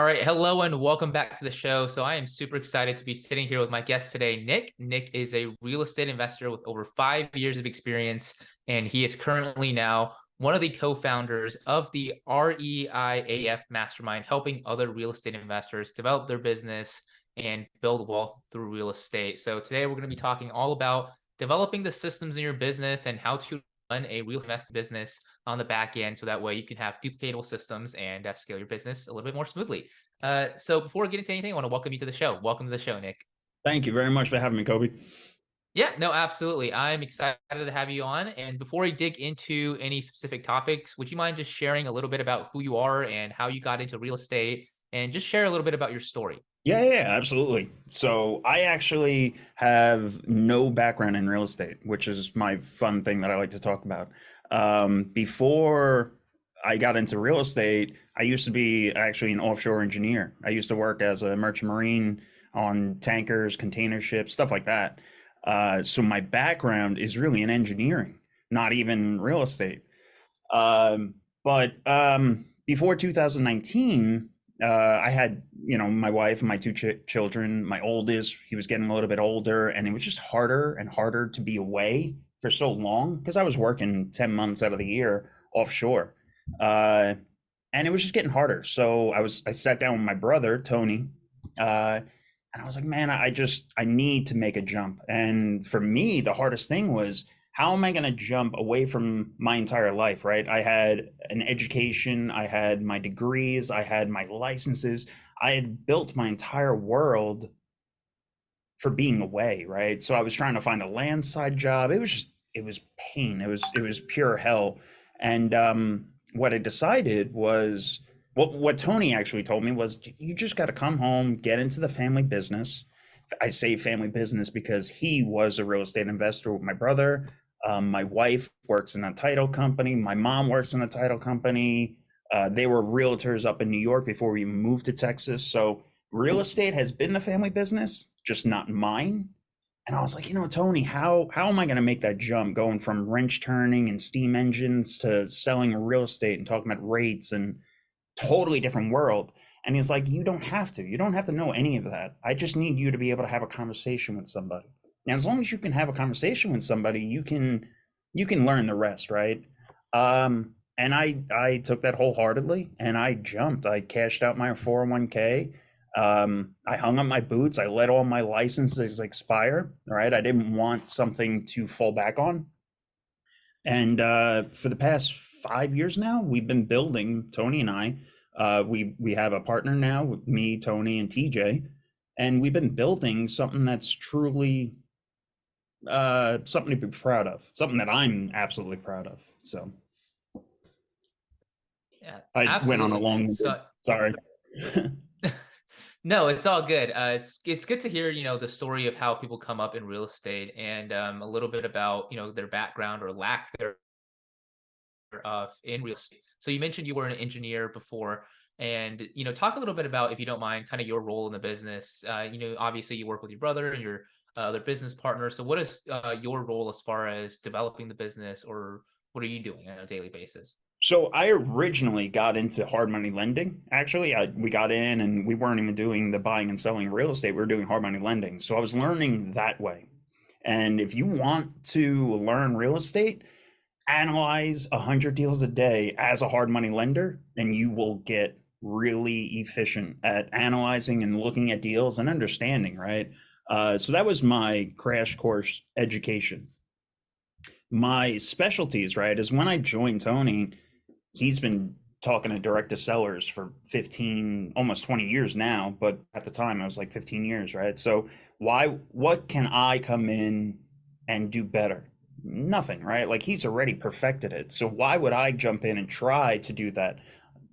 All right, hello and welcome back to the show. So I am super excited to be sitting here with my guest today, Nick. Nick is a real estate investor with over 5 years of experience, and he is currently now one of the co-founders of the REIAF Mastermind, helping other real estate investors develop their business and build wealth through real estate. So today we're going to be talking all about developing the systems in your business and how to run a real estate business on the back end so that way you can have duplicatable systems and scale your business a little bit more smoothly. So before we get into anything, I want to welcome you to the show. Welcome to the show, Nick. Thank you very much for having me, Kobe. Yeah, no, absolutely. I'm excited to have you on. And before we dig into any specific topics, would you mind just sharing a little bit about who you are and how you got into real estate and just share a little bit about your story? Yeah, absolutely. So I actually have no background in real estate, which is my fun thing that I like to talk about. Before I got into real estate, I used to be actually an offshore engineer. I used to work as a merchant marine on tankers, container ships, stuff like that. So my background is really in engineering, not even real estate. But before 2019, I had, my wife and my two children. My oldest, he was getting a little bit older, and it was just harder and harder to be away for so long because I was working 10 months out of the year offshore. Uh, and it was just getting harder. So I sat down with my brother, Tony, and I was like, man, I need to make a jump. And for me, the hardest thing was, how am I going to jump away from my entire life, right? I had an education, I had my degrees, I had my licenses. I had built my entire world for being away, right? So I was trying to find a landside job. It was pain. It was pure hell. And what I decided was, what Tony actually told me was, you just got to come home, get into the family business. I say family business because he was a real estate investor with my brother. My wife works in a title company. My mom works in a title company. They were realtors up in New York before we moved to Texas. So real estate has been the family business, just not mine. And I was like, Tony, how am I going to make that jump going from wrench turning and steam engines to selling real estate and talking about rates and totally different world? And he's like, you don't have to. You don't have to know any of that. I just need you to be able to have a conversation with somebody. And as long as you can have a conversation with somebody, you can learn the rest, right? And I took that wholeheartedly and I jumped. I cashed out my 401k. I hung up my boots. I let all my licenses expire. Right. I didn't want something to fall back on. And for the past 5 years now, we've been building, Tony and I. We have a partner now with me, Tony, and TJ, and we've been building something that's truly something to be proud of, something that I'm absolutely proud of. So Yeah, I went on a absolutely, man. long, So sorry. no, it's all good. It's good to hear, the story of how people come up in real estate and a little bit about, their background or lack thereof in real estate. So you mentioned you were an engineer before, and talk a little bit about, if you don't mind, kind of your role in the business. Obviously you work with your brother and your other business partner. So what is your role as far as developing the business, or what are you doing on a daily basis? So I originally got into hard money lending. Actually, we got in and we weren't even doing the buying and selling real estate. We were doing hard money lending. So I was learning that way. And if you want to learn real estate, analyze 100 deals a day as a hard money lender, and you will get really efficient at analyzing and looking at deals and understanding, right? So that was my crash course education. My specialties, right, is when I joined Tony, he's been talking to direct to sellers for 15, almost 20 years now, but at the time I was like 15 years, right? So what can I come in and do better? Nothing, right? Like, he's already perfected it. So why would I jump in and try to do that?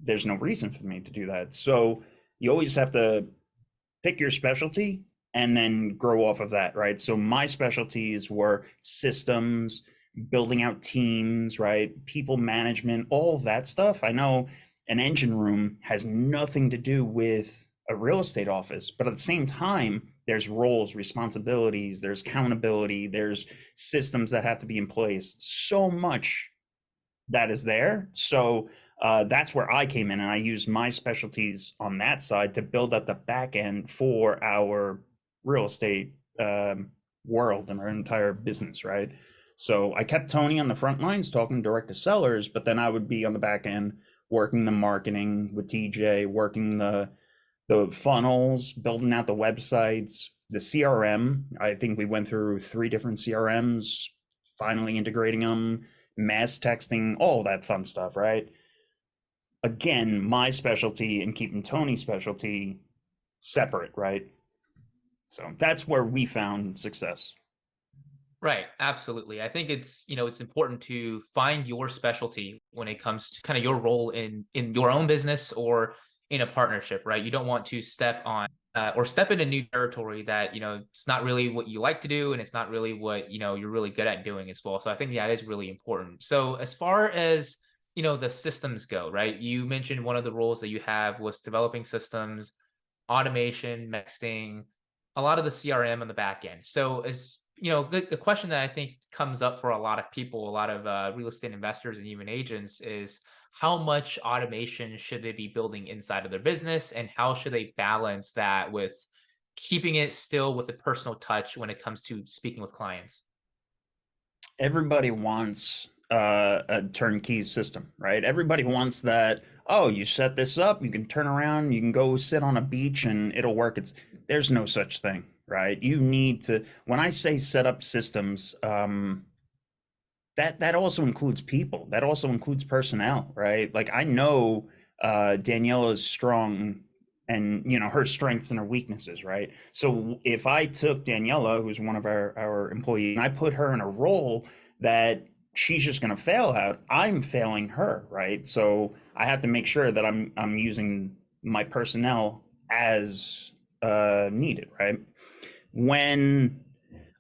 There's no reason for me to do that. So you always have to pick your specialty and then grow off of that, right? So my specialties were systems, building out teams, right? People management, all of that stuff. I know an engine room has nothing to do with a real estate office, but at the same time, there's roles, responsibilities, there's accountability, there's systems that have to be in place. So much that is there. So That's where I came in, and I used my specialties on that side to build up the back end for our real estate world and our entire business, right? So I kept Tony on the front lines talking direct to sellers, but then I would be on the back end working the marketing with TJ, working the funnels, building out the websites, the CRM. I think we went through 3 different CRMs, finally integrating them, mass texting, all that fun stuff, right? Again, my specialty and keeping Tony's specialty separate, right? So that's where we found success. Right, absolutely. I think it's important to find your specialty when it comes to kind of your role in your own business or in a partnership, right? You don't want to step on or step into new territory that, it's not really what you like to do and it's not really what, you're really good at doing as well. So I think that is really important. So as far as, the systems go, right? You mentioned one of the roles that you have was developing systems, automation, texting, a lot of the CRM on the back end. So as the question that I think comes up for a lot of people, a lot of real estate investors and even agents is how much automation should they be building inside of their business and how should they balance that with keeping it still with a personal touch when it comes to speaking with clients? Everybody wants a turnkey system, right? Everybody wants that. Oh, you set this up, you can turn around, you can go sit on a beach and it'll work. There's no such thing, right? You need to. When I say set up systems, that also includes people. That also includes personnel, right? Like I know Daniela's strong and her strengths and her weaknesses, right? So if I took Daniela, who's one of our employees, and I put her in a role that she's just going to fail out, I'm failing her, right? So I have to make sure that I'm using my personnel as needed, right? When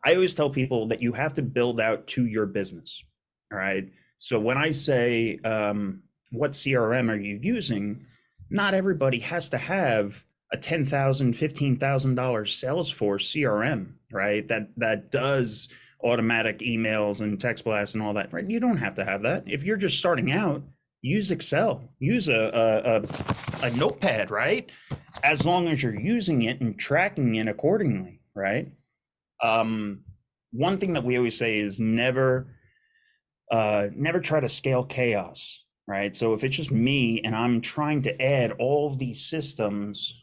I always tell people that you have to build out to your business. All right. So when I say, what CRM are you using? Not everybody has to have a $10,000, $15,000 Salesforce CRM, right? That does automatic emails and text blasts and all that, right? You don't have to have that. If you're just starting out, use Excel, use a notepad, right? As long as you're using it and tracking it accordingly, right? One thing that we always say is never try to scale chaos, right? So if it's just me and I'm trying to add all of these systems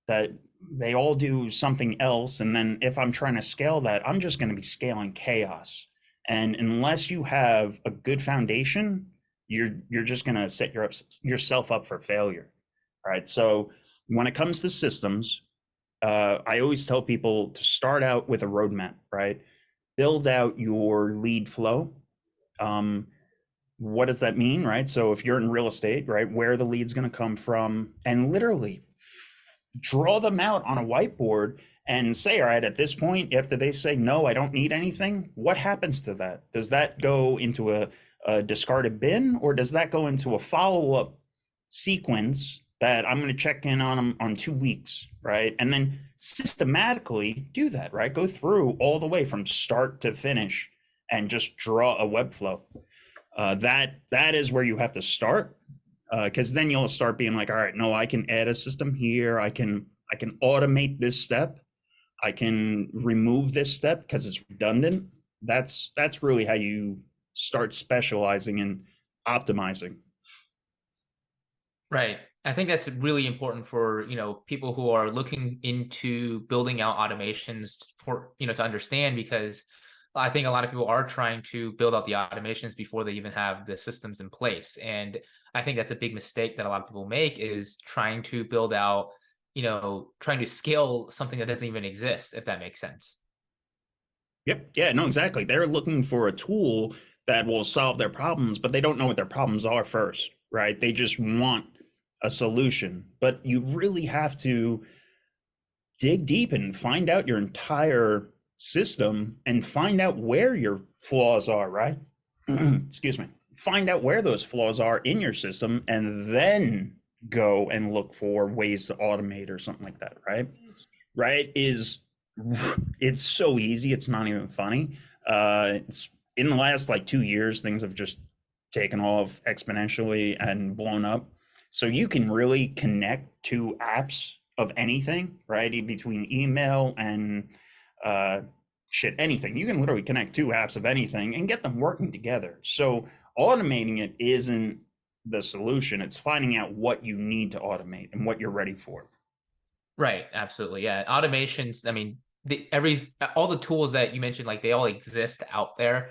that they all do something else, and then if I'm trying to scale that, I'm just going to be scaling chaos. And unless you have a good foundation, you're just going to set yourself up for failure, right? So when it comes to systems, I always tell people to start out with a roadmap, right? Build out your lead flow. Um, what does that mean, right? So if you're in real estate, right, where the lead's going to come from, and literally draw them out on a whiteboard and say, all right, at this point, after they say, no, I don't need anything, what happens to that? Does that go into a discarded bin, or does that go into a follow-up sequence that I'm going to check in on them on 2 weeks, right? And then systematically do that, right? Go through all the way from start to finish and just draw a web flow. That is where you have to start, because then you'll start being like, all right, no, I can add a system here. I can automate this step. I can remove this step because it's redundant. That's really how you start specializing and optimizing. Right. I think that's really important for, people who are looking into building out automations for, to understand because I think a lot of people are trying to build out the automations before they even have the systems in place. And I think that's a big mistake that a lot of people make is trying to build out, trying to scale something that doesn't even exist, if that makes sense. Yep. Yeah, no, exactly. They're looking for a tool that will solve their problems, but they don't know what their problems are first, right? They just want a solution. But you really have to dig deep and find out your entire system and find out where your flaws are, right? Excuse me. Find out where those flaws are in your system and then go and look for ways to automate or something like that, right? Right? It's so easy, it's not even funny. It's in the last like 2 years, things have just taken off exponentially and blown up. So you can really connect two apps of anything, right? Between email and uh, anything. You can literally connect two apps of anything and get them working together. So automating it isn't the solution. It's finding out what you need to automate and what you're ready for. Right. Absolutely. Yeah. Automations, I mean, all the tools that you mentioned, like they all exist out there.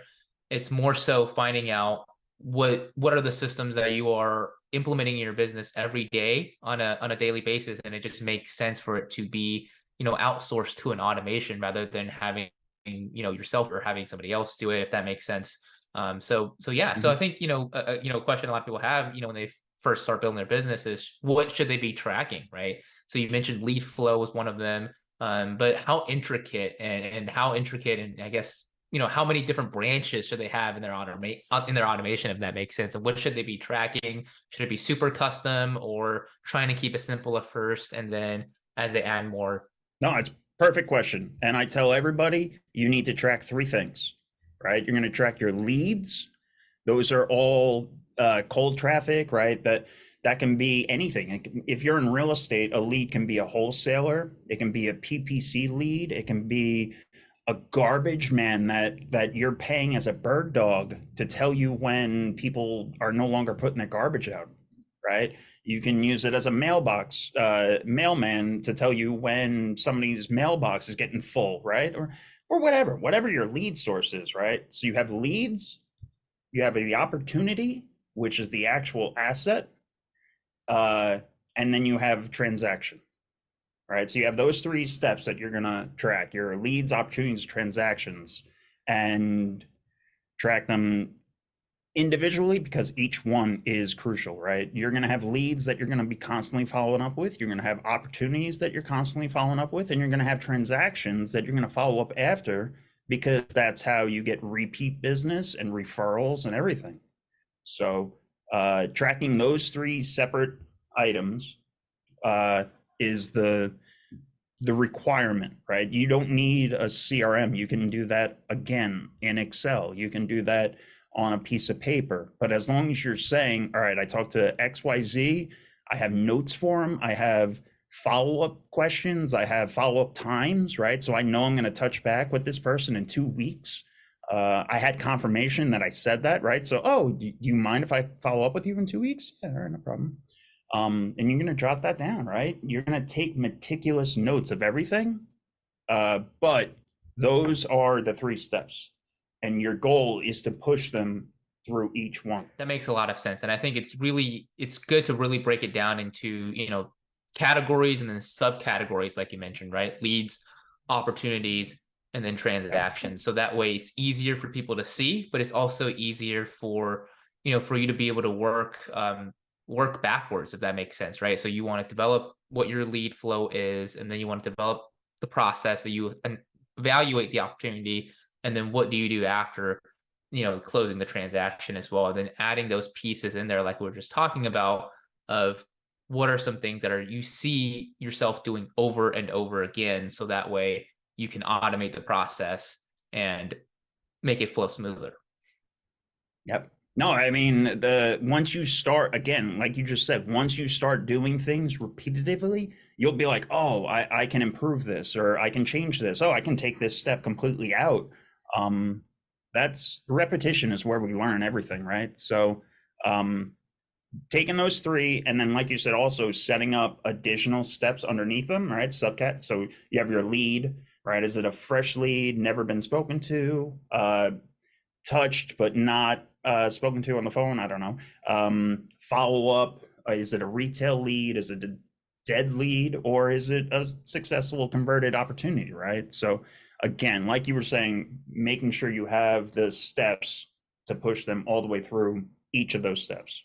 It's more so finding out what are the systems that you are implementing in your business every day on a daily basis. And it just makes sense for it to be, outsourced to an automation rather than having, yourself or having somebody else do it, if that makes sense. So yeah. So I Mhm. think, a question a lot of people have, when they first start building their business is what should they be tracking, right? So you mentioned lead flow was one of them, but how intricate and how intricate, and I guess how many different branches should they have in their automation, if that makes sense, and what should they be tracking? Should it be super custom or trying to keep it simple at first, and then as they add more? No, it's a perfect question. And I tell everybody you need to track three things, right? You're going to track your leads. Those are all cold traffic, right? That can be anything. If you're in real estate, a lead can be a wholesaler. It can be a PPC lead. It can be a garbage man that you're paying as a bird dog to tell you when people are no longer putting their garbage out, right? You can use it as a mailbox mailman to tell you when somebody's mailbox is getting full, right? Or whatever your lead source is, right? So you have leads, you have the opportunity, which is the actual asset, uh, and then you have transaction, right? So you have those three steps that you're gonna track: your leads, opportunities, transactions, and track them individually because each one is crucial, right? You're going to have leads that you're going to be constantly following up with. You're going to have opportunities that you're constantly following up with, and you're going to have transactions that you're going to follow up after because that's how you get repeat business and referrals and everything. So, tracking those three separate items uh, is the requirement, right? You don't need a CRM. You can do that again in Excel. You can do that on a piece of paper. But as long as you're saying, all right, I talked to XYZ, I have notes for them, I have follow-up questions, I have follow-up times, right? So I know I'm going to touch back with this person in 2 weeks. I had confirmation that I said that, right? So, oh, do you mind if I follow up with you in 2 weeks? Yeah, all right, no problem. And you're going to jot that down, right? You're going to take meticulous notes of everything. But those are the three steps. And your goal is to push them through each one. That makes a lot of sense. And I think it's good to really break it down into, categories and then subcategories, like you mentioned, right? Leads, opportunities, and then transactions. So that way it's easier for people to see, but it's also easier for you to be able to work backwards, if that makes sense, right? So you want to develop what your lead flow is, and then you want to develop the process that you evaluate the opportunity, and then what do you do after closing the transaction as well, and then adding those pieces in there like we were just talking about, of what are some things that are you see yourself doing over and over again, so that way you can automate the process and make it flow smoother. Yep. No, I mean, the once you start again, like you just said, once you start doing things repetitively, you'll be like, oh, I can improve this, or I can change this. Oh, I can take this step completely out. Um, that's repetition is where we learn everything, right? So, um, taking those three, and then, like you said, also setting up additional steps underneath them, right? Subcat. So you have your lead, right? Is it a fresh lead, never been spoken to? Touched but not spoken to on the phone. I don't know. Follow up. Is it a retail lead? Is it a dead lead? Or is it a successful converted opportunity? Right. So, again, like you were saying, making sure you have the steps to push them all the way through each of those steps.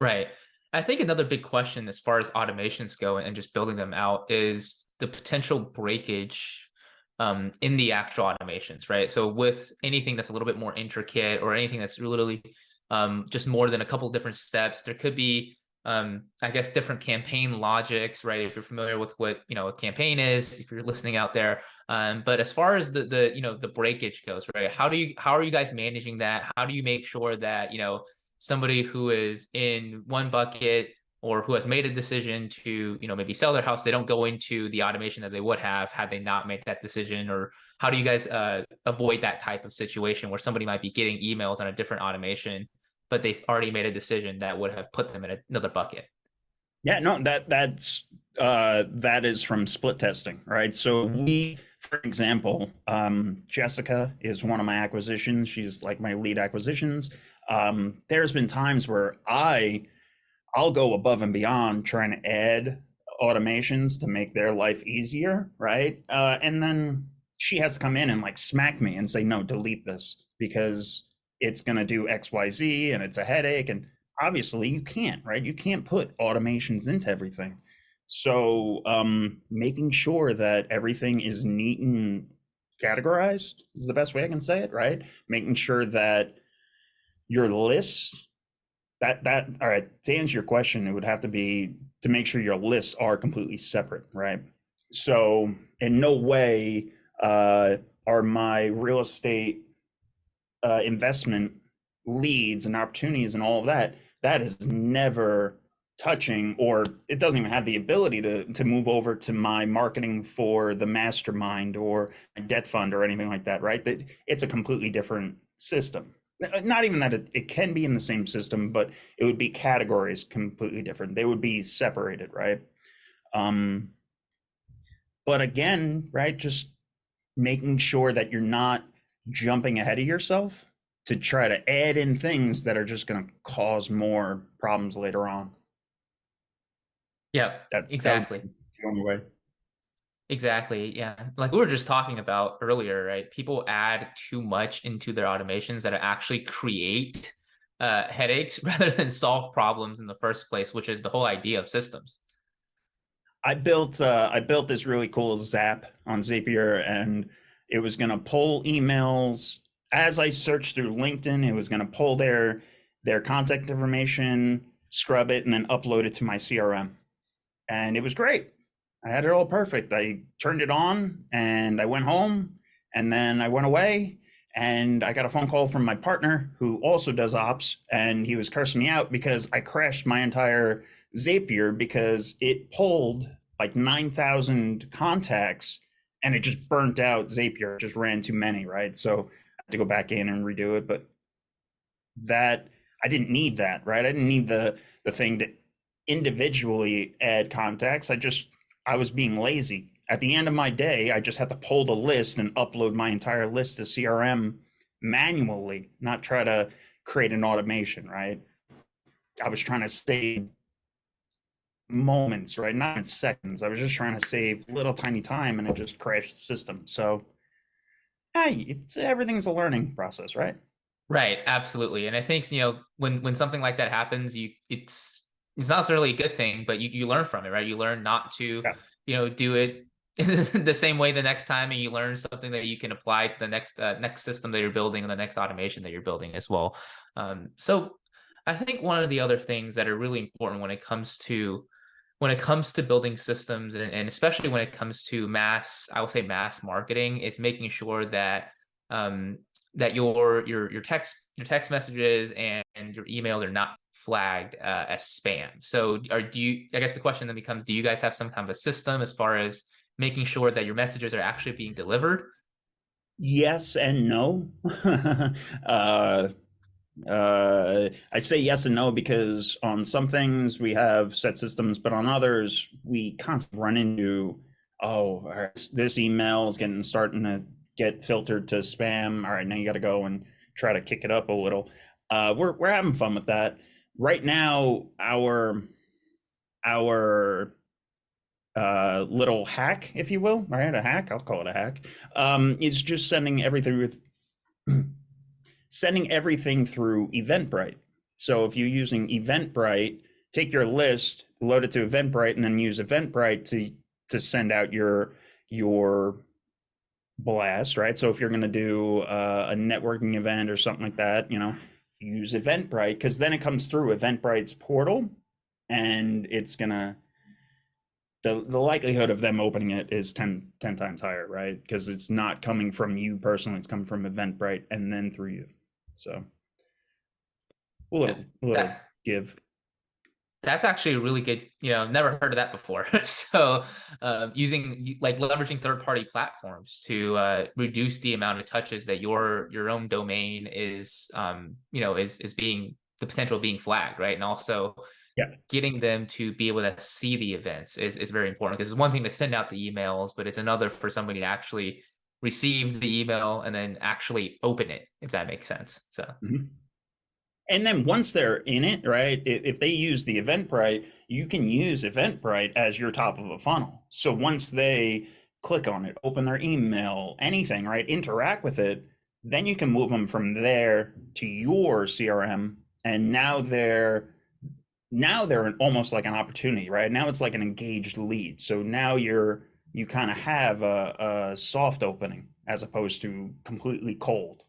Right. I think another big question as far as automations go and just building them out is the potential breakage in the actual automations, right? So with anything that's a little bit more intricate or anything that's literally just more than a couple different steps, there could be I guess different campaign logics, right? If you're familiar with what a campaign is, if you're listening out there. But as far as the breakage goes, right? How are you guys managing that? How do you make sure that somebody who is in one bucket or who has made a decision to maybe sell their house, they don't go into the automation that they would have had they not made that decision? Or how do you guys avoid that type of situation where somebody might be getting emails on a different automation, but they've already made a decision that would have put them in another bucket? Yeah, no, that is from split testing, right? So we, for example, Jessica is one of my acquisitions. She's like my lead acquisitions. There's been times where I'll go above and beyond trying to add automations to make their life easier, right? And then she has to come in and like smack me and say, no, delete this because it's going to do XYZ and it's a headache. And obviously you can't, right? You can't put automations into everything. So making sure that everything is neat and categorized is the best way I can say it, right? Making sure that your lists that all right, to answer your question, it would have to be to make sure your lists are completely separate, right? So in no way are my real estate investment leads and opportunities and all of that is never touching, or it doesn't even have the ability to move over to my marketing for the mastermind or a debt fund or anything like that, right? That it's a completely different system. Not even that it can be in the same system, but it would be categories completely different. They would be separated, right? Um, but again, right, just making sure that you're not jumping ahead of yourself to try to add in things that are just going to cause more problems later on. Yeah, That would exactly. be the only way. Exactly. Yeah. Like we were just talking about earlier, right? People add too much into their automations that actually create headaches rather than solve problems in the first place, which is the whole idea of systems. I built this really cool Zap on Zapier, and it was going to pull emails as I searched through LinkedIn. It was going to pull their contact information, scrub it, and then upload it to my CRM. And it was great. I had it all perfect. I turned it on, and I went home, and then I went away, and I got a phone call from my partner who also does ops, and he was cursing me out because I crashed my entire Zapier because it pulled like 9,000 contacts and it just burnt out Zapier. It just ran too many, right? So I had to go back in and redo it. But that I didn't need that, right? I didn't need the thing to individually add contacts. I was being lazy. At the end of my day, I just had to pull the list and upload my entire list to CRM manually, not try to create an automation, right? I was trying to save moments, right? Not in seconds. I was just trying to save little tiny time and it just crashed the system. So, hey, it's everything's a learning process, right? Right, absolutely. And I think, when something like that happens, it's not necessarily a good thing, but you learn from it, right? You learn not to, Yeah. do it the same way the next time, and you learn something that you can apply to the next system that you're building and the next automation that you're building as well. So I think one of the other things that are really important when it comes to building systems, and especially when it comes to I will say mass marketing, is making sure that um, that your text messages and your emails are not flagged as spam. So I guess the question then becomes, do you guys have some kind of a system as far as making sure that your messages are actually being delivered? Yes and no. uh, I say yes and no because on some things we have set systems, but on others we constantly run into, oh, all right, this email is starting to get filtered to spam. All right, now you got to go and try to kick it up a little. We're having fun with that right now. Our little hack, if you will, right? A hack, I'll call it a hack, is just sending everything through Eventbrite. So if you're using Eventbrite, take your list, load it to Eventbrite, and then use Eventbrite to send out your blast, right? So if you're going to do a networking event or something like that, use Eventbrite because then it comes through Eventbrite's portal, and it's gonna the likelihood of them opening it is ten times higher, right? Because it's not coming from you personally, it's coming from Eventbrite and then through you. So Yeah. a little That give. that's actually a really good, never heard of that before. So using like leveraging third-party platforms to reduce the amount of touches that your own domain is is being the potential of being flagged, right? And also Yeah. getting them to be able to see the events is very important, because it's one thing to send out the emails, but it's another for somebody to actually receive the email and then actually open it, if that makes sense. So Mhm. And then once they're in it, right? If they use the Eventbrite, you can use Eventbrite as your top of a funnel. So once they click on it, open their email, anything, right? Interact with it, then you can move them from there to your CRM, and now they're almost like an opportunity, right? Now it's like an engaged lead. So now you kind of have a soft opening as opposed to completely cold.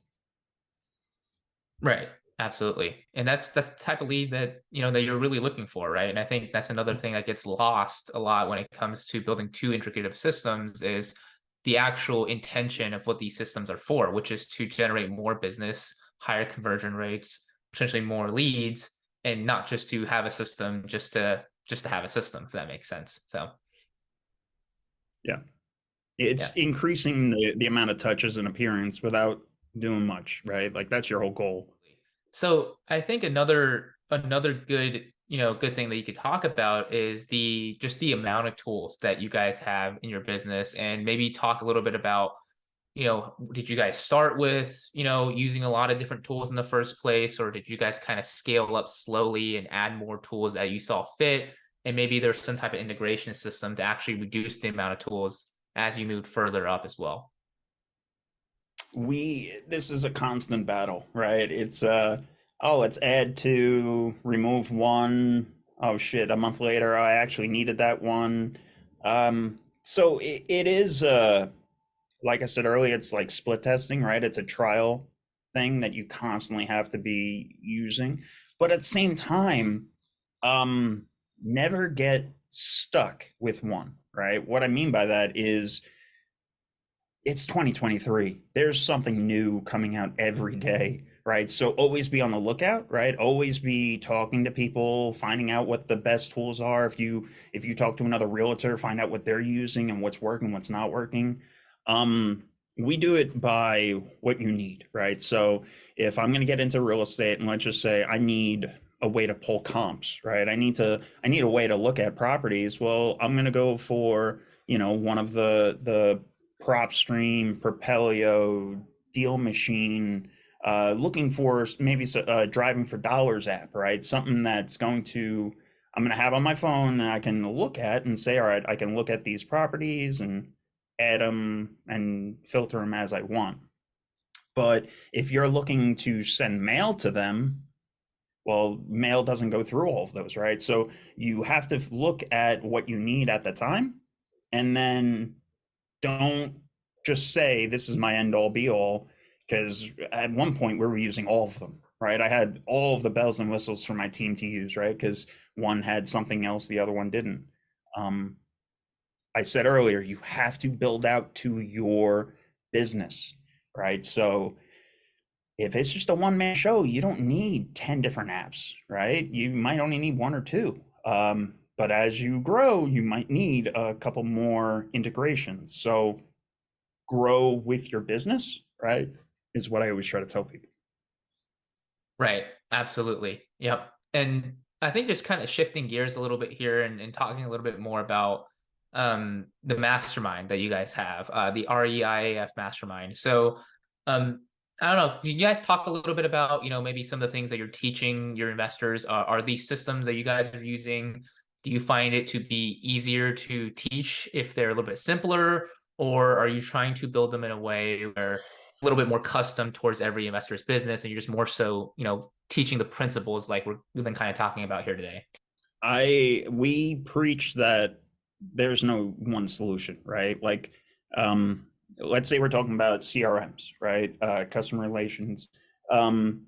right, absolutely. And that's the type of lead that that you're really looking for, right? And I think that's another thing that gets lost a lot when it comes to building too intricate of systems, is the actual intention of what these systems are for, which is to generate more business, higher conversion rates, potentially more leads, and not just to have a system just to have a system, if that makes sense. So Yeah. It's yeah. increasing the amount of touches and appearance without doing much, right? Like that's your whole goal. So I think another good good thing that you could talk about is the just the amount of tools that you guys have in your business, and maybe talk a little bit about did you guys start with using a lot of different tools in the first place, or did you guys kind of scale up slowly and add more tools that you saw fit, and maybe there's some type of integration system to actually reduce the amount of tools as you moved further up as well. We This is a constant battle, right? It's oh, it's add to, remove one. Oh shit, a month later I actually needed that one. So it is like I said earlier, it's like split testing, right? It's a trial thing that you constantly have to be using. But at the same time, um, never get stuck with one, right? What I mean by that is it's 2023. There's something new coming out every day, right? So always be on the lookout, right? Always be talking to people, finding out what the best tools are. If you talk to another realtor, find out what they're using and what's working, what's not working. Um, we do it by what you need, right? So if I'm going to get into real estate, and let's just say I need a way to pull comps, right? I need a way to look at properties. Well, I'm going to go for one of the PropStream, Propelio, Deal Machine, looking for maybe a Driving for Dollars app, right? Something that's I'm going to have on my phone that I can look at and say, all right, I can look at these properties and add them and filter them as I want. But if you're looking to send mail to them, well, mail doesn't go through all of those, right? So you have to look at what you need at the time, and then don't just say this is my end all be all, because at one point we were using all of them, right? I had all of the bells and whistles for my team to use, right? Because one had something else the other one didn't. um, I said earlier, you have to build out to your business, right? So if it's just a one-man show, you don't need 10 different apps, right? You might only need one or two. But as you grow, you might need a couple more integrations. So grow with your business, right? Is what I always try to tell people. Right. Absolutely. Yep. And I think just kind of shifting gears a little bit here, and talking a little bit more about the mastermind that you guys have, the REIAF mastermind. So I don't know, can you guys talk a little bit about, maybe some of the things that you're teaching your investors? Are these systems that you guys are using, do you find it to be easier to teach if they're a little bit simpler, or are you trying to build them in a way where a little bit more custom towards every investor's business, and you're just more so teaching the principles like we've been kind of talking about here today? We preach that there's no one solution, right? Like, um, let's say we're talking about CRMs, right? Customer relations. Um,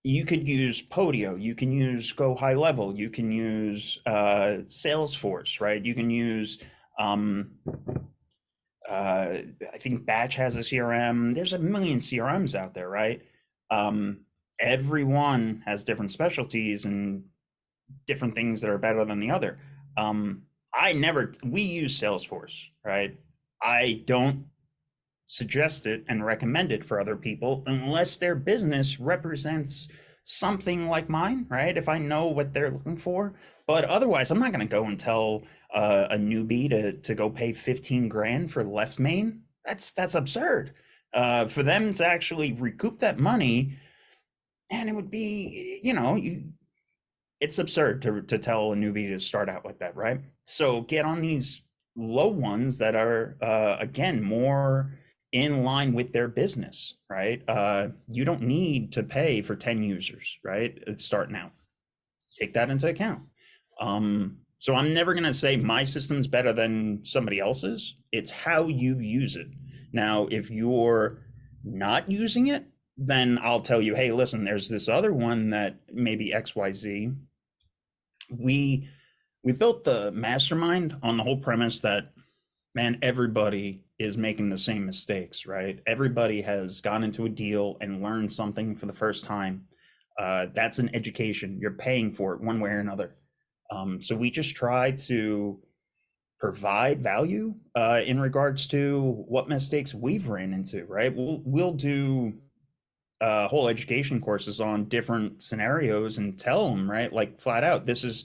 You could use Podio, you can use Go High Level, you can use Salesforce, right? You can use um, I think Batch has a CRM. There's a million CRMs out there, right? Um, Everyone has different specialties and different things that are better than the other. Um, we use Salesforce, right? I don't suggest it and recommend it for other people unless their business represents something like mine, right? If I know what they're looking for. But otherwise, I'm not going to go and tell a newbie to go pay 15 grand for left main. That's absurd. For them to actually recoup that money, and it would be, it's absurd to tell a newbie to start out like that, right? So get on these low ones that are, again, more in line with their business, right? You don't need to pay for 10 users, right? It's starting out. Take that into account. So I'm never going to say my system's better than somebody else's. It's how you use it. Now, if you're not using it, then I'll tell you, hey, listen, there's this other one that maybe XYZ. We built the mastermind on the whole premise that, man, everybody is making the same mistakes, right? Everybody has gone into a deal and learned something for the first time. That's an education. You're paying for it one way or another. So we just try to provide value in regards to what mistakes we've ran into, right? We'll do whole education courses on different scenarios and tell them, right, like flat out, this is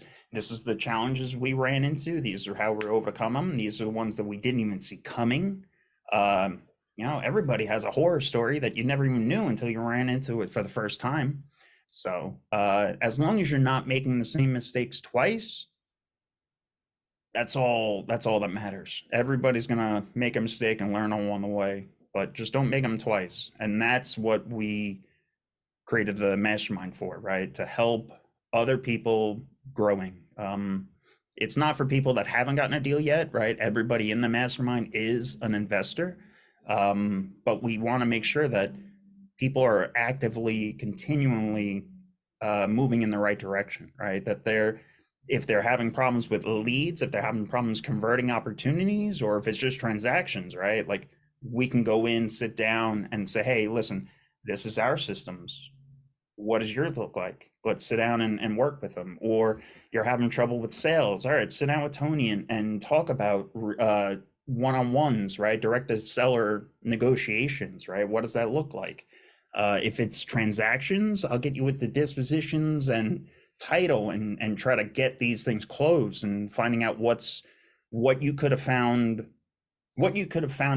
the challenges we ran into, these are how we overcome them, these are the ones that we didn't even see coming. Everybody has a horror story that you never even knew until you ran into it for the first time. So as long as you're not making the same mistakes twice, that's all that matters. Everybody's gonna make a mistake and learn along the way, but just don't make them twice. And that's what we created the mastermind for, right? To help other people growing. It's not for people that haven't gotten a deal yet, right? Everybody in the mastermind is an investor. But we want to make sure that people are actively, continually moving in the right direction, right? That if they're having problems with leads, if they're having problems converting opportunities, or if it's just transactions, right? Like we can go in, sit down, and say, hey, listen, this is our systems. What does yours look like? Let's sit down and work with them. Or you're having trouble with sales. All right, sit down with Tony and talk about one-on-ones, right? Direct to seller negotiations, right? What does that look like? If it's transactions, I'll get you with the dispositions and title and try to get these things closed and finding out what you could have found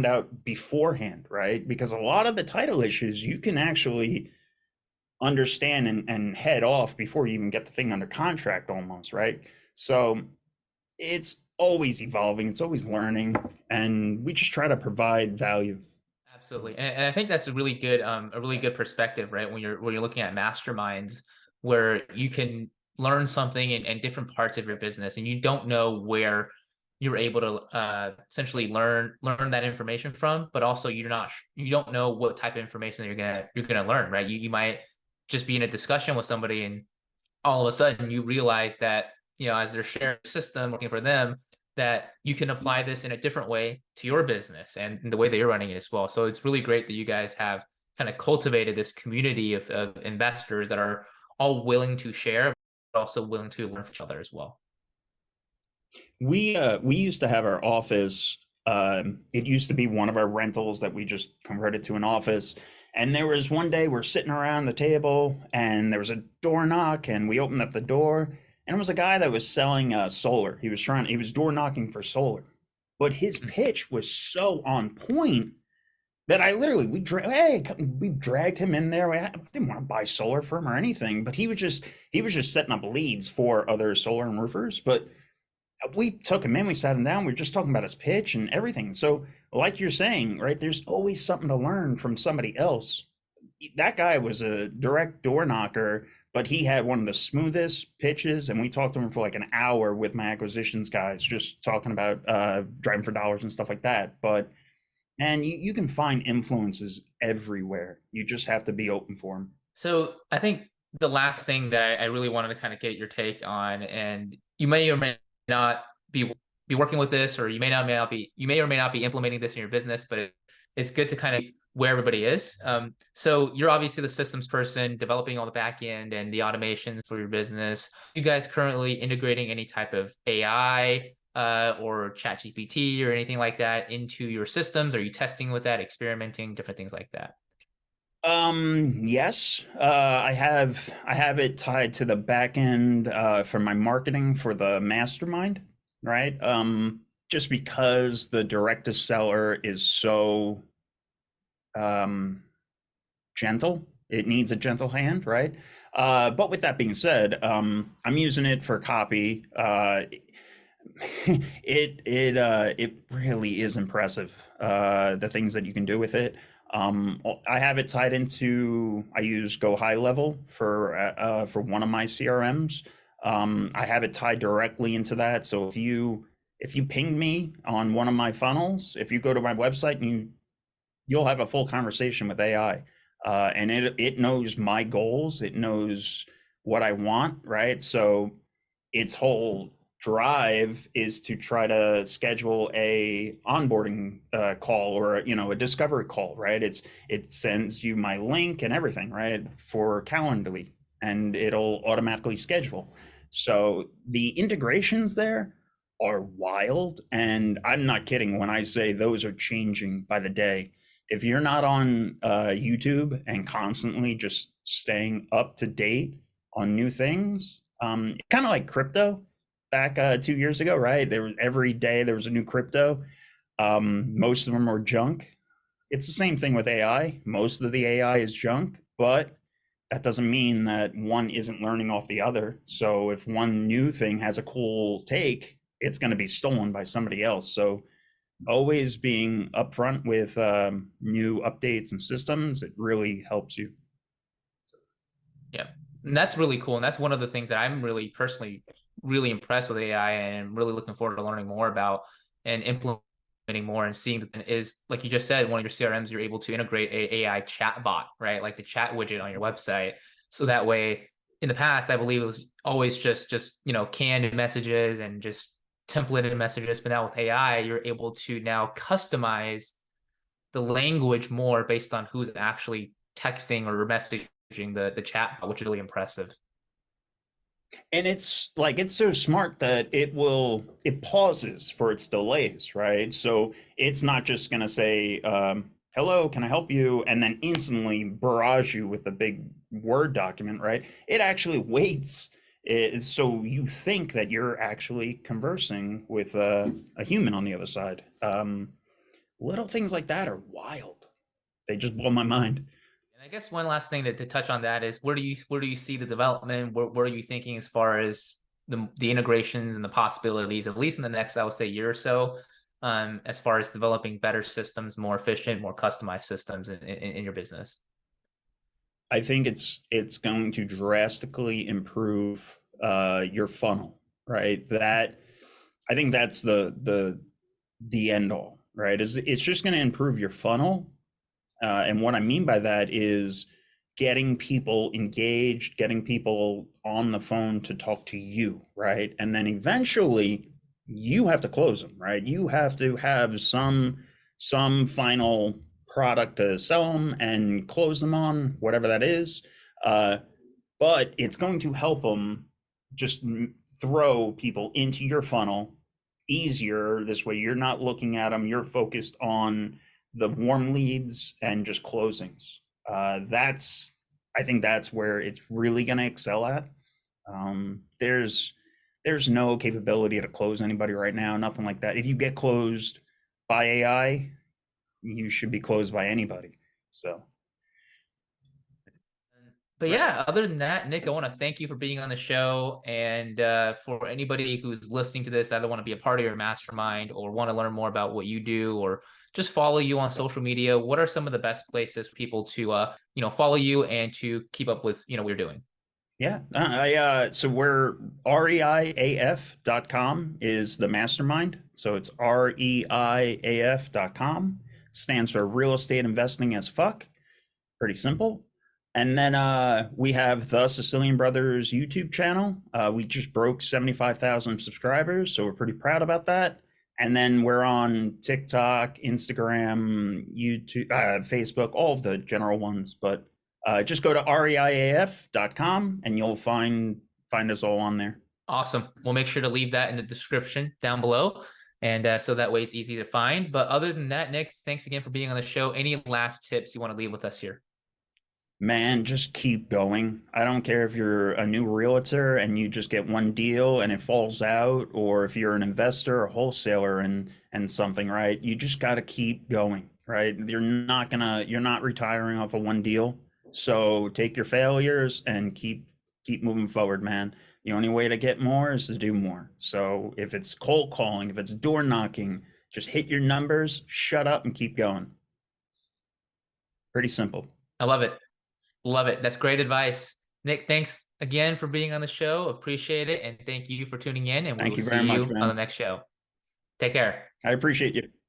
out beforehand, right? Because a lot of the title issues you can actually understand and head off before you even get the thing under contract almost, right? So it's always evolving, it's always learning, and we just try to provide value. Absolutely, and I think that's a really good perspective, right? When you're looking at masterminds, where you can learn something in different parts of your business, and you don't know where you're able to essentially learn that information from, but also you don't know what type of information that you're gonna learn, right? You might just be in a discussion with somebody, and all of a sudden you realize that as they're sharing a system working for them, that you can apply this in a different way to your business and the way that you're running it as well. So it's really great that you guys have kind of cultivated this community of investors that are all willing to share, but also willing to learn from each other as well. We used to have our office. It used to be one of our rentals that we just converted to an office. And there was one day we're sitting around the table, and there was a door knock, and we opened up the door, and it was a guy that was selling solar. He was door knocking for solar, but his pitch was so on point that I literally we dragged him in there. I didn't want to buy solar from him or anything, but he was just setting up leads for other solar and roofers. But we took him in, we sat him down, we were just talking about his pitch and everything. So, like you're saying, right, there's always something to learn from somebody else. That guy was a direct door knocker, but he had one of the smoothest pitches, and we talked to him for like an hour with my acquisitions guys, just talking about driving for dollars and stuff like that. But and you can find influences everywhere. You just have to be open for them. So I think the last thing that I really wanted to kind of get your take on, and you may or may not be working with this, or you may or may not be implementing this in your business, but it's good to kind of where everybody is. So you're obviously the systems person, developing all the back end and the automations for your business. You guys currently integrating any type of AI or chat GPT or anything like that into your systems? Are you testing with that, experimenting, different things like that? Yes, I have it tied to the back end for my marketing for the Mastermind, right? Just because the direct to seller is so um gentle, it needs a gentle hand, right? But with that being said, I'm using it for copy. It really is impressive, the things that you can do with it. I have it tied into, I use Go High Level for one of my CRMs. I have it tied directly into that. So if you ping me on one of my funnels, if you go to my website and you'll have a full conversation with AI, and it knows my goals, it knows what I want, right? So its whole drive is to try to schedule a onboarding call, or a discovery call, right? It sends you my link and everything, right, for Calendly, and it'll automatically schedule. So the integrations there are wild, and I'm not kidding when I say those are changing by the day. If you're not on YouTube and constantly just staying up to date on new things, kind of like crypto back 2 years ago, right? There was every day there was a new crypto. Most of them were junk. It's the same thing with AI. Most of the AI is junk, but that doesn't mean that one isn't learning off the other. So if one new thing has a cool take, it's going to be stolen by somebody else. So always being upfront with new updates and systems, it really helps you. Yeah. And that's really cool. And that's one of the things that I'm really personally really impressed with AI and really looking forward to learning more about and implementing more and seeing is like you just said, one of your CRMs, you're able to integrate a AI chat bot, right? Like the chat widget on your website. So that way, in the past, I believe it was always just canned messages and just templated messages. But now with AI, you're able to now customize the language more based on who's actually texting or messaging the chat, which is really impressive. And it's so smart that it pauses for its delays, right? So it's not just going to say, hello, can I help you, and then instantly barrage you with a big Word document, right? It actually waits, so you think that you're actually conversing with a human on the other side. Little things like that are wild. They just blow my mind. And I guess one last thing to touch on that is where do you see the development? Where are you thinking as far as the integrations and the possibilities, at least in the next, I would say, year or so, as far as developing better systems, more efficient, more customized systems in your business? I think it's going to drastically improve your funnel, right? That I think that's the end all, right? Is it's just going to improve your funnel, and what I mean by that is getting people engaged, getting people on the phone to talk to you, right? And then eventually you have to close them, right? You have to have some final product to sell them and close them on, whatever that is. Uh, but it's going to help them just throw people into your funnel easier. This way, you're not looking at them, you're focused on the warm leads and just closings. That's, I think that's where it's really going to excel at. There's no capability to close anybody right now, nothing like that. If you get closed by AI, you should be closed by anybody. So But yeah, other than that, Nick, I want to thank you for being on the show. And for anybody who's listening to this, either want to be a part of your mastermind or want to learn more about what you do or just follow you on social media, what are some of the best places for people to follow you and to keep up with what you're doing? yeah, so we're reiaf.com is the mastermind. So it's reiaf.com. It stands for real estate investing as fuck. Pretty simple. And then we have the Sicilian Brothers YouTube channel. We just broke 75,000 subscribers, so we're pretty proud about that. And then we're on TikTok, Instagram, YouTube, Facebook, all of the general ones. But just go to reiaf.com and you'll find us all on there. Awesome. We'll make sure to leave that in the description down below. And so that way it's easy to find. But other than that, Nick, thanks again for being on the show. Any last tips you want to leave with us here? Man, just keep going. I don't care if you're a new realtor and you just get one deal and it falls out, or if you're an investor or wholesaler and something, right? You just got to keep going, right? You're not retiring off of one deal. So take your failures and keep moving forward, man. The only way to get more is to do more. So if it's cold calling, if it's door knocking, just hit your numbers, shut up and keep going. Pretty simple. I love it. Love it. That's great advice. Nick, thanks again for being on the show. Appreciate it. And thank you for tuning in. And we Thank will you see very much, you on the man. next show. Take care. I appreciate you.